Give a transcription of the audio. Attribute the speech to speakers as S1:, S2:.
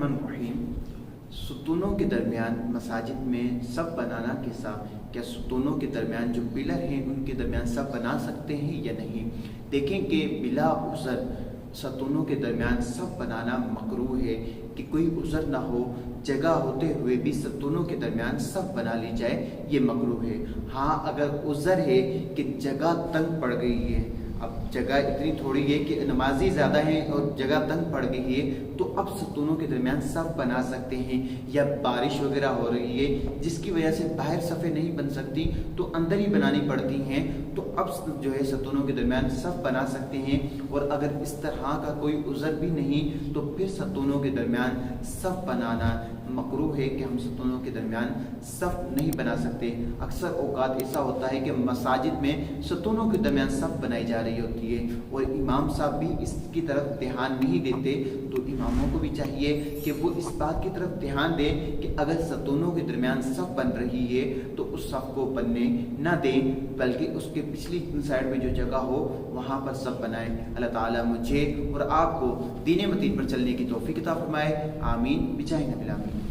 S1: बिस्मिल्लाहिर्रहमानिर्रहीम। सतूनों के दरमियान मसाजिद में सब बनाना कैसा? क्या सतूनों के दरमियान जो पिलर हैं उनके दरमियान सब बना सकते हैं या नहीं? देखें कि बिला उज़र सतूनों के दरमियान सब बनाना मकरूह है कि कोई उज़र ना हो, जगह होते हुए भी सतूनों के दरमियान सब बना ली जाए, ये मकरूह है। हाँ, अगर उज़र है कि जगह तंग पड़ गई है, अब जगह इतनी थोड़ी है कि नमाजी ज़्यादा हैं और जगह तंग पड़ गई है, तो अब सतूनों के दरमियान सब बना सकते हैं। या बारिश वगैरह हो रही है जिसकी वजह से बाहर सफ़े नहीं बन सकती तो अंदर ही बनानी पड़ती हैं, तो अब जो है सतूनों के दरमियान सब बना सकते हैं। और अगर इस तरह का कोई उज़र भी नहीं तो फिर सतूनों के दरमियान सब बनाना मकरूह है कि हम सतूनों के दरमियान सब नहीं बना सकते। अक्सर औकात ऐसा होता है कि मसाजिद में सतूनों के दरमियान सब बनाई जा रही होती है और इमाम साहब भी इसकी तरफ ध्यान नहीं देते, तो इमामों को भी चाहिए कि वो इस बात की तरफ ध्यान दें कि अगर सतूनों के दरमियान सब बन रही है तो उस सब को बनने ना दें, बल्कि उसके पिछली साइड में जो जगह हो वहाँ पर सब बनाएं। अल्लाह ताला मुझे और आपको दीन मतीन पर चलने की तौफीक अता फरमाए। आमीन बिजाहि नबी आमीन।